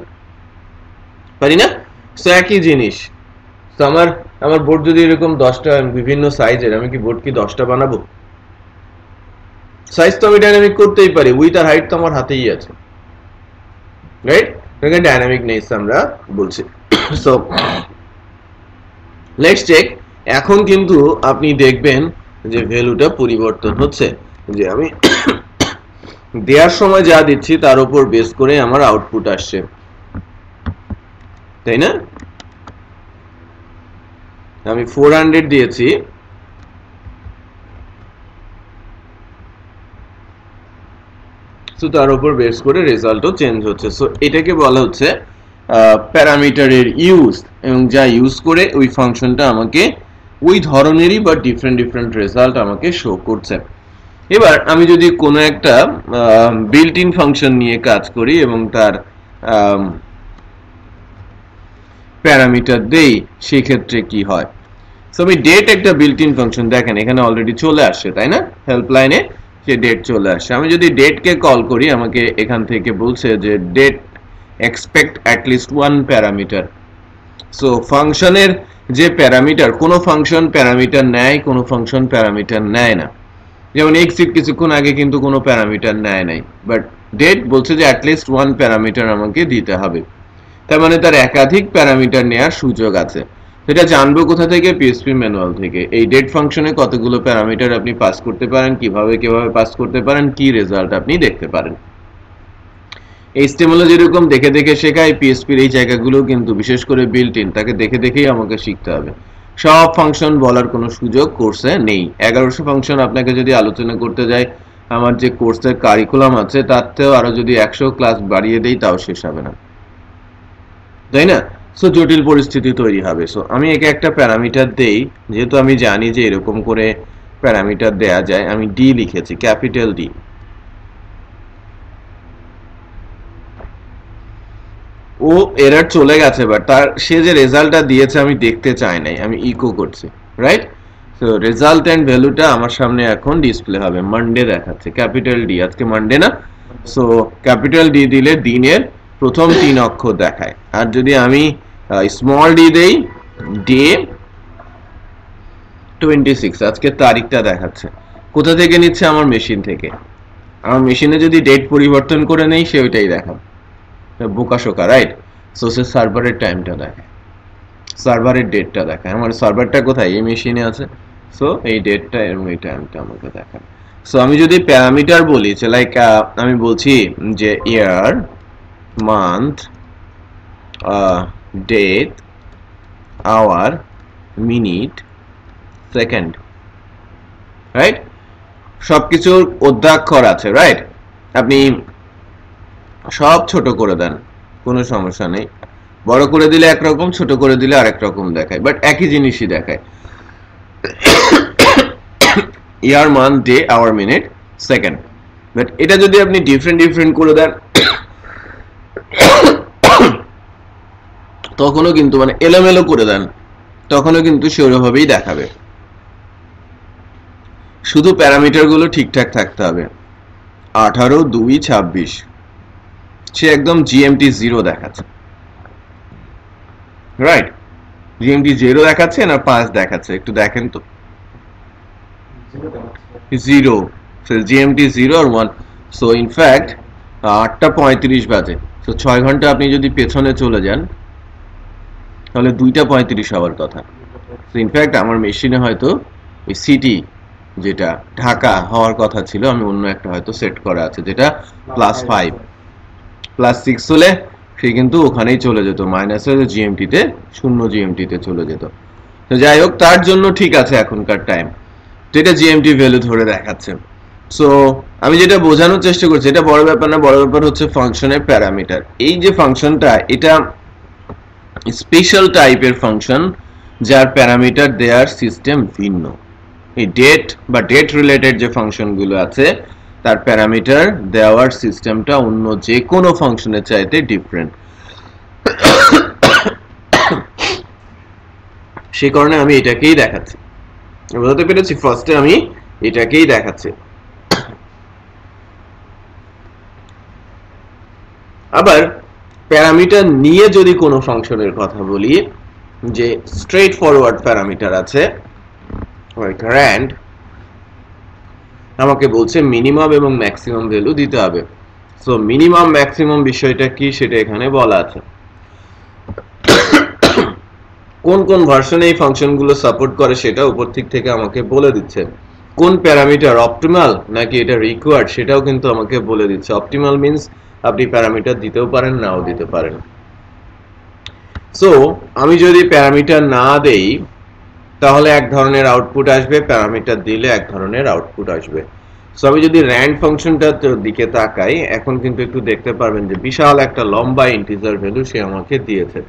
পারি না? সো একই জিনিস। তো আমার বোর্ড যদি এরকম 10টা বিভিন্ন সাইজের, আমি কি বোর্ড কি 10টা বানাবো? সাইজ তো আমি ডাইনামিক করতেই পারি, উইথ আর হাইট তো আমার হাতেই আছে, রাইট? এটাকে ডাইনামিক নেস আমরা বলছি। So let's check. এখন কিন্তু আপনি দেখবেন যে ভ্যালুটা পরিবর্তন হচ্ছে, যে আমি দেওয়ার সময় যা দিচ্ছি তার উপর বেস করে আমার আউটপুট আসছে, তাই না? আমি 400 দিয়েছি, তো তার উপর বেস করে রেজাল্টও চেঞ্জ হচ্ছে। সো এটাকে বলা হচ্ছে প্যারামিটারের ইউজ, এবং যা ইউজ করে ওই ফাংশনটা আমাকে ওই ধরনেরই বা ডিফারেন্ট রেজাল্ট আমাকে শো করছে। এবার আমি যদি কোনো একটা বিল্ট ইন ফাংশন নিয়ে কাজ করি এবং তার প্যারামিটার দেই, সেক্ষেত্রে কি হয়? সো আমি ডেট একটা বিল্ট ইন ফাংশন, দেখেন এখানে অলরেডি চলে আসছে, তাই না? হেল্পলাইনে সে ডেট চলে আসছে। আমি যদি ডেটকে কল করি, আমাকে এখান থেকে বলছে যে that expect at least one parameter. So ফাংশনের যে প্যারামিটার, কোনো ফাংশন প্যারামিটার নেয়, কোনো ফাংশন প্যারামিটার নেয় না। যেমন এক্সিট কিছুক্ষণ আগে কিন্তু কোনো প্যারামিটার নেয় নাই, বাট ডেট বলছে যে অ্যাটলিস্ট ওয়ান প্যারামিটার আমাকে দিতে হবে, তার মানে তার একাধিক প্যারামিটার নেওয়ার সুযোগ আছে। সেটা জানবো কোথা থেকে? পিএসপি ম্যানুয়াল থেকে। এই ডেট ফাংশনে কতগুলো প্যারামিটার আপনি পাস করতে পারেন, কিভাবে পাস করতে পারেন, কি রেজাল্ট আপনি দেখতে পারেন। এইচটিএমএল যেরকম দেখে দেখে শেখায়, পিএসপির এই জায়গাগুলো কিন্তু বিশেষ করে বিল্ট ইন, তাকে দেখে দেখেই আমাকে শিখতে হবে। সব ফাংশন বলার কোনো সুযোগ কোর্সে নেই। 1100 ফাংশন আপনাকে যদি আলোচনা করতে যাই, আমার যে কোর্সের কারিকুলাম আছে তাতেও আরো যদি 100 ক্লাস বাড়িয়ে দেই তাও শেষ হবে না, তাই না? সো জটিল পরিস্থিতি তৈরি হবে। সো আমি একে একটা প্যারামিটার দেই, যেহেতু আমি জানি যে এরকম করে প্যারামিটার দেয়া যায়, আমি ডি লিখেছি, ক্যাপিটাল ডি। ও এরর চলে গেছে, বাট তার সে যে রেজাল্টটা দিয়েছে আমি দেখতে চাই নাই, আমি ইকো করছি, রাইট? তো রেজাল্টেন্ট ভ্যালুটা আমার সামনে এখন ডিসপ্লে হবে, মানডে দেখাচ্ছে, ক্যাপিটাল ডি, আজকে মানডে না, সো ক্যাপিটাল ডি দিলে দিনের প্রথম 3 অক্ষর দেখায়। আর যদি আমি স্মল ডি দেই, ডে 26, আজকে তারিখটা দেখাচ্ছে। কোথা থেকে নিচ্ছে? আমার মেশিন থেকে। আমার মেশিনে যদি ডেট পরিবর্তন করে নেই, সে ওইটাই দেখাবে, বোকাশোকা, রাইট? সো সে সার্ভারের টাইমটা দেখায়, সার্ভারের ডেটটা দেখায়। আমার সার্ভারটা কোথায়? এই মেশিনে আছে, সো এই ডেটটা এবং এই টাইমটা আমাকে দেখায়। সো আমি যদি প্যারামিটার বলি, যে লাইক আমি বলছি যে year, month, date, hour, minute, second, right? সবকিছুর অধ্যাক্ষর আছে, রাইট? আপনি সব ছোট করে দেন, কোনো সমস্যা নেই। বড় করে দিলে একরকম, ছোট করে দিলে আরেক রকম দেখায়, বাট একই জিনিসই দেখায়। Year, month, day, hour, minute, second. But এটা যদি আপনি ডিফারেন্ট করে দেন, তখনও কিন্তু মানে এলোমেলো করে দেন, তখনও কিন্তু সেরকমভাবেই দেখাবে। শুধু প্যারামিটার গুলো ঠিকঠাক থাকতে হবে। 18/2/26 সে একদম জিএমটি 0 দেখাচ্ছে, রাইট? জিএমটি 0 দেখাচ্ছে না 5 দেখাচ্ছে? একটু দেখেন তো। 0, জিএমটি 0 আর 1। সো ইনফ্যাক্ট 8টা 35 বাজে। সো 6 ঘন্টা আপনি যদি পেছনে চলে যান, তাহলে 2টা 35 হওয়ার কথা। সো ইনফ্যাক্ট আমার মেশিনে হয়তো ওই সিটি যেটা ঢাকা হওয়ার কথা ছিল, আমি অন্য একটা হয়তো সেট করা আছে, যেটা +5 +6 হলে সে কিন্তু ওখানেই চলে যেত, মাইনাসে জিএমটিতে, 0 জিএমটিতে চলে যেত। তো যাই হোক, তার জন্য ঠিক আছে এখনকার টাইম, তো এটা জিএমটি ভ্যালু ধরে দেখাচ্ছে। সো আমি যেটা বোঝানোর চেষ্টা করছি, এটা বড় ব্যাপার না, বড় ব্যাপার হচ্ছে ফাংশনের প্যারামিটার। এই যে ফাংশনটা, এটা স্পেশাল টাইপের ফাংশন, যার প্যারামিটার দেওয়ার সিস্টেম ভিন্ন। এই ডেট বা ডেট রিলেটেড যে ফাংশনগুলো আছে, তার প্যারামিটার দেওয়ার সিস্টেমটা অন্য যে কোনো ফাংশনের চাইতে ডিফারেন্ট। সেই কারণে আমি এটাকেই দেখাচ্ছি, বুঝতে পেরেছি? ফার্স্টে আমি এটাকেই দেখাচ্ছি। আবার প্যারামিটার নিয়ে যদি কোনো ফাংশনের কথা বলি, যে স্ট্রেট ফরওয়ার্ড প্যারামিটার আছে, গ্র্যান্ড, আমাকে বলছে মিনিমাম এবং ম্যাক্সিমাম ভ্যালু দিতে হবে। সো মিনিমাম ম্যাক্সিমাম বিষয়টা কি সেটা এখানে বলা আছে। কোন কোন ভার্সনে এই ফাংশনগুলো সাপোর্ট করে সেটা উপর থেকে আমাকে বলে দিচ্ছে। কোন প্যারামিটার অপটিমাল নাকি এটা রিকোয়ার্ড সেটাও কিন্তু আমাকে বলে দিচ্ছে। অপটিমাল মিন্স আপনি প্যারামিটার দিতেও পারেন, নাও দিতে পারেন। সো আমি যদি প্যারামিটার না দেই, তাহলে এক ধরনের আউটপুট আসবে, প্যারামিটার দিলে এক ধরনের আউটপুট আসবে। সো আমি যদি র্যান্ড ফাংশনটার দিকে তাকাই, এখন কিন্তু একটু দেখতে পারবেন যে বিশাল একটা লম্বা ইন্টিজার ভ্যালু সে আমাকে দিয়েছে,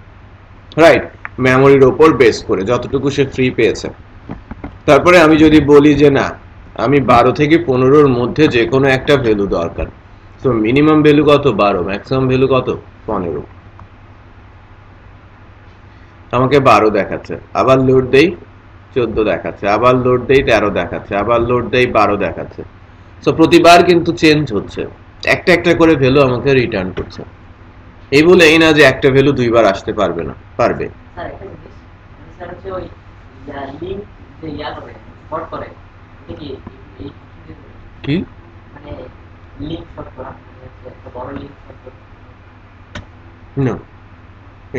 রাইট? মেমোরির ওপর বেস করে যতটুকু সে ফ্রি পেয়েছে। তারপরে আমি যদি বলি যে না, আমি 12 থেকে 15-র মধ্যে যে কোনো একটা ভ্যালু দরকার, তো মিনিমাম ভ্যালু কত? 12, ম্যাক্সিমাম ভ্যালু কত? 15। আমাকে 12 দেখাচ্ছে, আবার লোড দেই 14 দেখাচ্ছে, আবার লোড দেই 13 দেখাচ্ছে, আবার লোড দেই 12 দেখাচ্ছে। সো প্রতিবার কিন্তু চেঞ্জ হচ্ছে, একটা একটা করে ভ্যালু আমাকে রিটার্ন করছে। এই বলে এই না যে একটা ভ্যালু দুইবার আসতে পারবে না, পারবে। স্যার একটা জিনিস, স্যার হচ্ছে ওই লিংক যে করে শর্ট করে, এটা কি কি মানে লিংক শর্ট করা, একটা বড় লিংক শর্ট করা? না,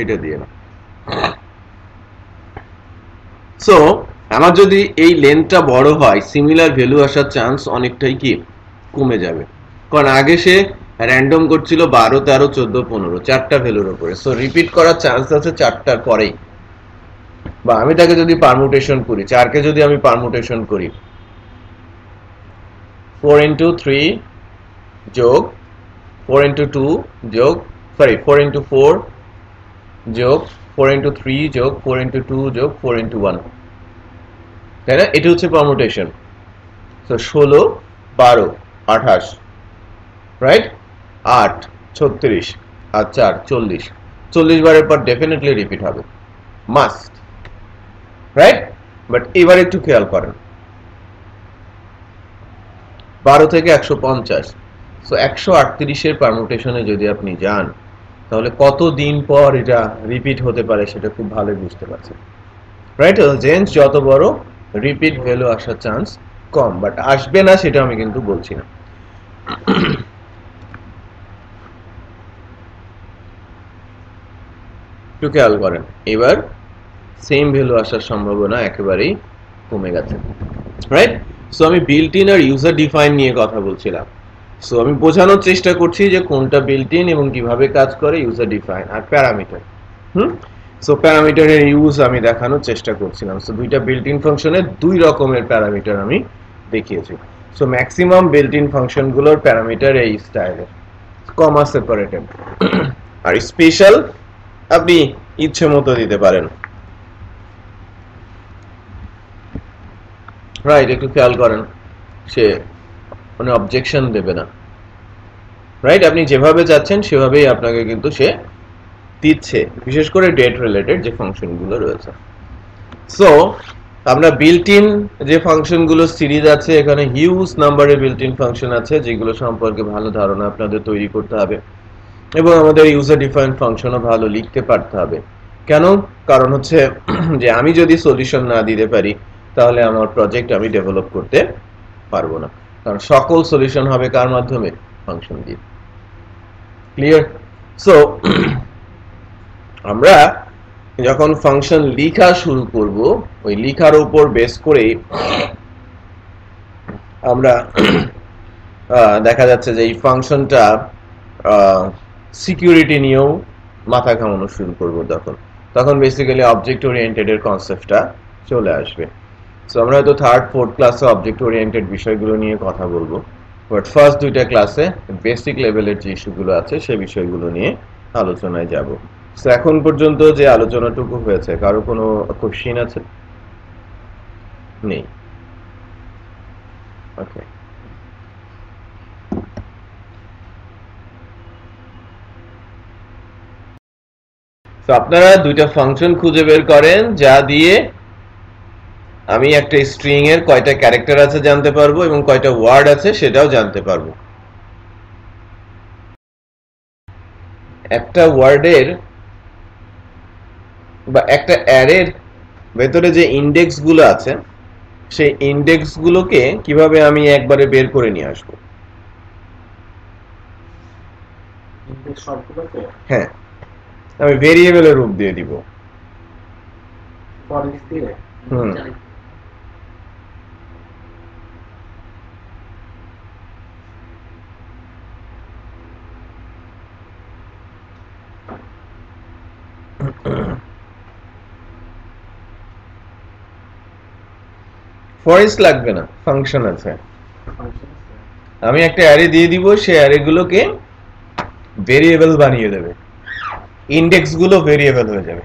এটা দিয়ে না। সো আমার যদি এই লেন্থটা বড় হয়, সিমিলার ভ্যালু আসার চান্স অনেকটাই কি কমে যাবে, কারণ আগে সে র্যান্ডম করছিল 12, 13, 14, 15 চারটা ভ্যালুর উপরে। সো রিপিট করার চান্স আছে চারটার পরেই। বা আমি তাকে যদি পারমুটেশন করি, 4কে যদি আমি পারমুটেশন করি, 4 into 3 যোগ 4 into 2 যোগ 4 into 4 যোগ 4 into 3 যোগ 4 into 2 যোগ 4 into 1, তাই না? এটা হচ্ছে পারমুটেশন। So 16, 12, 28, right? 8, 36 আর 4, 40 বারের পর ডেফিনেটলি রিপিট হবে, মাস্ট, রাইট? বাট এবার একটু খেয়াল করেন 12 থেকে 150, সো 138 পারমুটেশনে যদি আপনি যান তাহলে কত দিন পর এটা রিপিট হতে পারে সেটা খুব ভালোই বুঝতে পারছেন, রাইট? রেঞ্জ যত বড় রিপিট ভ্যালু আসার চান্স কম, বাট আসবে না সেটা আমি কিন্তু বলছি না। একটু খেয়াল করেন এবার সেম ভ্যালু আসার সম্ভাবনা একেবারেই কমে গেছে, রাইট? সো আমি বিল্ট ইন আর ইউজার ডিফাইন নিয়ে কথা বলছিলাম। সো আমি বোঝানোর চেষ্টা করছি যে কোনটা বিল্ট ইন এবং কিভাবে কাজ করে, ইউজার ডিফাইন আর প্যারামিটার। সো প্যারামিটারের ইউজ আমি দেখানোর চেষ্টা করছিলাম। সো দুইটা বিল্ট ইন ফাংশনে দুই রকমের প্যারামিটার আমি দেখিয়েছি। সো ম্যাক্সিমাম বিল্ট ইন ফাংশনগুলোর প্যারামিটার এই স্টাইলের, কমা সেপারেটেড, আর স্পেশাল আপনি ইচ্ছে মতো দিতে পারেন, রাইট? একটু খেয়াল করেন সে মানে অবজেকশন দেবে না, রাইট? আপনি যেভাবে চাচ্ছেন সেভাবেই আপনাকে কিন্তু সে দিচ্ছে, বিশেষ করে ডেট রিলেটেড যে ফাংশনগুলো রয়েছে। সো আমরা বিল্ট ইন যে ফাংশনগুলো সিরিজ আছে, এখানে হিউজ নাম্বারের বিল্ট ইন ফাংশন আছে যেগুলো সম্পর্কে ভালো ধারণা আপনাদের তৈরি করতে হবে, এবং আমাদের ইউজার ডিফাইন ফাংশনও ভালো লিখতে পারতে হবে। কেন? কারণ হচ্ছে যে আমি যদি সলিউশন না দিতে পারি তাহলে আমার প্রজেক্ট আমি ডেভেলপ করতে পারবো না, কারণ সকল সলিউশন হবে কার মাধ্যমে? ফাংশন দিয়ে। ক্লিয়ার? সো আমরা যখন ফাংশন লেখা শুরু করব, ওই লেখার উপর বেস করে আমরা দেখা যাচ্ছে যে এই ফাংশনটা সিকিউরিটি নিয়েও মাথা ঘামানো শুরু করব। তখন বেসিক্যালি অবজেক্ট ওরিয়েন্টেড এর কনসেপ্টটা চলে আসবে। সো আমরা হয়তো থার্ড ফোর্থ ক্লাসে অবজেক্ট ওরিয়েন্টেড বিষয়গুলো নিয়ে কথা বলবো, বাট ফার্স্ট দুইটা ক্লাসে বেসিক লেভেলের যে ইস্যুগুলো আছে সেই বিষয়গুলো নিয়ে আলোচনায় যাব। সো এখন পর্যন্ত যে আলোচনাটুকু হয়েছে কারো কোনো কোশ্চেন আছে? নেই? ওকে। তো আপনারা দুইটা ফাংশন খুঁজে বের করেন যা দিয়ে আমি একটা স্ট্রিং এর কয়টা ক্যারেক্টার আছে জানতে পারবো এবং কয়টা ওয়ার্ড আছে সেটাও জানতে পারবো। একটা ওয়ার্ডের বা একটা অ্যারের ভেতরে যে ইন্ডেক্স গুলো আছে সেই ইন্ডেক্স গুলোকে কিভাবে আমি একবারে বের করে নিয়ে আসবো? হ্যাঁ, আমি ভেরিয়েবলের রূপ দিয়ে দিব। ফরেস্ট লাগবে না, ফাংশন আছে। আমি একটা অ্যারে দিয়ে দিব, সেই অ্যারে গুলোকে ভেরিয়েবল বানিয়ে দেবে, ইন্ডেক্স গুলো ভেরিয়েবল হয়ে যাবে।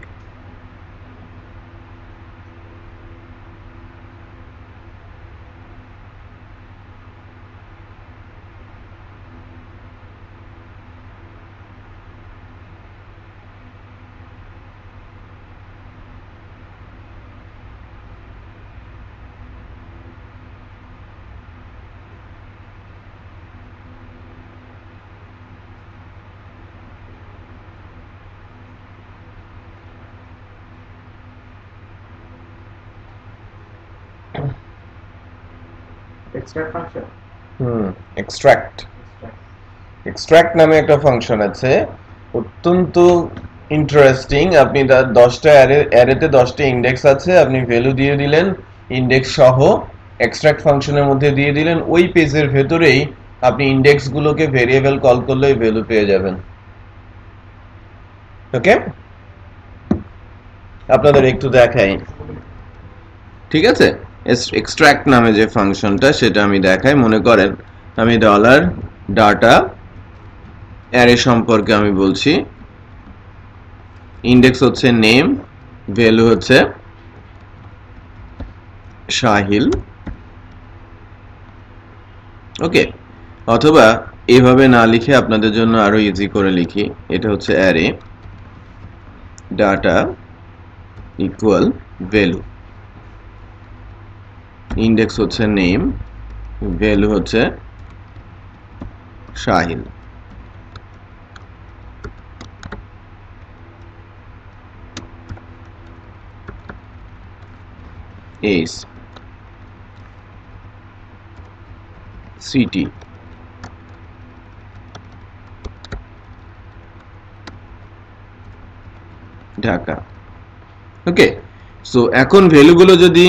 এক্সট্রাক্ট নামে একটা ফাংশন আছে, অত্যন্ত ইন্টারেস্টিং। আপনি 10টা অ্যারেতে 10টা ইন্ডেক্স আছে, আপনি ভ্যালু দিয়ে দিলেন ইন্ডেক্স সহ, এক্সট্রাক্ট ফাংশনের মধ্যে দিয়ে দিলেন, ওই পেজের ভেতরেই আপনি ইন্ডেক্স গুলোকে ভেরিয়েবল কল করলেই ভ্যালু পেয়ে যাবেন। ওকে, আপনাদের একটু দেখাই, ঠিক আছে? এক্সট্রাক্ট নামে যে ফাংশনটা সেটা আমি দেখাই। মনে করেন আমি ডলার ডাটা অ্যারে সম্পর্কে আমি বলছি, ইন্ডেক্স হচ্ছে নেম, ভ্যালু হচ্ছে শাহিল। ওকে, অথবা এভাবে না লিখে আপনাদের জন্য আরো ইজি করে লিখি, এটা হচ্ছে array data equal value. Index হচ্ছে নেম, ভ্যালু হচ্ছে শাহিল। এস সিটি ঢাকা। ওকে, সো এখন ভ্যালুগুলো যদি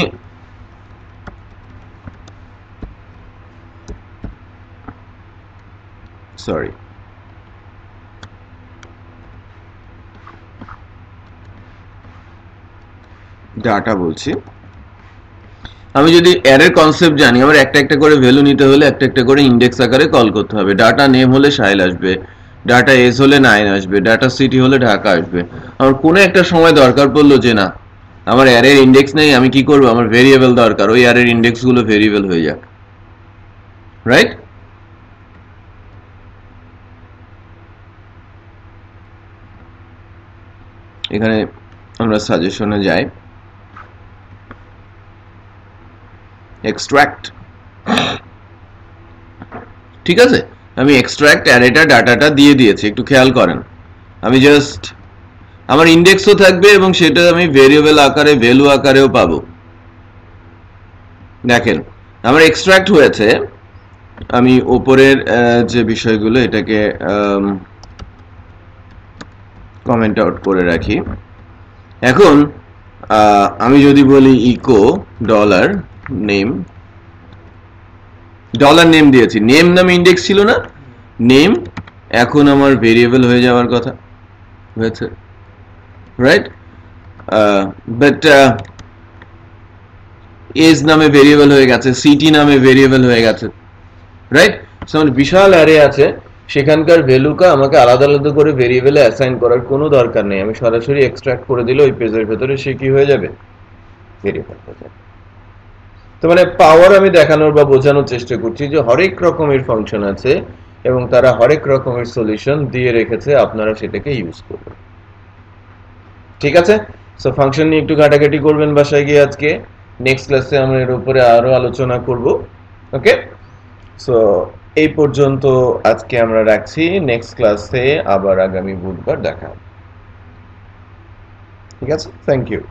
সরি ডাটা বলছি, আমি যদি অ্যারের কনসেপ্ট জানি, আমার একটা একটা করে ভ্যালু নিতে হলে একটা একটা করে ইন্ডেক্স আকারে কল করতে হবে। ডাটা নেম হলে সাহিল আসবে, ডাটা এস হলে 9 আসবে, ডাটা সিটি হলে ঢাকা আসবে। আমার কোনো একটা সময় দরকার পড়লো যে না আমার অ্যারের ইন্ডেক্স নেই, আমি কি করব, আমার ভেরিয়েবল দরকার, ওই অ্যারের ইন্ডেক্সগুলো ভেরিয়েবল হয়ে যাক, রাইট? এখানে আমরা সাজেশনে যাই, এক্সট্রাক্ট, ঠিক আছে, আমি এক্সট্রাক্ট অ্যারেটা ডাটাটা দিয়ে দিয়েছি, একটু খেয়াল করেন। আমি জাস্ট আমার ইন্ডেক্সও থাকবে এবং সেটা আমি ভেরিয়েবল আকারে ভ্যালু আকারেও পাবো। দেখেন আমার এক্সট্রাক্ট হয়েছে, আমি উপরের যে বিষয়গুলো এটাকে কমেন্ট আউট করে রাখি। এখন আমি যদি বলি echo dollar name, dollar name দিয়েছি, নেম নামে ইন্ডেক্স ছিল না, নেম এখন আমার ভেরিয়েবল হয়ে যাওয়ার কথা হয়েছে, রাইট? বাট এজ নামে ভেরিয়েবল হয়ে গেছে, সিটি নামে ভেরিয়েবল হয়ে গেছে, রাইট? সো আমার বিশাল অ্যারে আছে, সেখানকার ভ্যালুকে আমাকে আলাদা আলাদা করে ভেরিয়েবলে অ্যাসাইন করার কোনো দরকার নেই, আমি সরাসরি এক্সট্রাক্ট করে দিলে ওই পেজের ভেতরে সে কি হয়ে যাবে, ভেরিয়েবল হয়ে যাবে। তো মানে পাওয়ার আমি দেখানোর বা বোঝানোর চেষ্টা করছি যে হরেক রকমের ফাংশন আছে এবং তারা হরেক রকমের সলিউশন দিয়ে রেখেছে, আপনারা সেটাকে ইউজ করবেন। ঠিক আছে, সো ফাংশন নিয়ে একটু ঘাটাঘাটি করবেন বাসায় গিয়ে। আজকে নেক্সট ক্লাসে আমরা এর উপরে আরো আলোচনা করব। ওকে, সো এই পর্যন্ত আজকে আমরা রাখছি, নেক্সট ক্লাসে আবার আগামী বুধবার দেখা হবে। ঠিক আছে, থ্যাংক ইউ।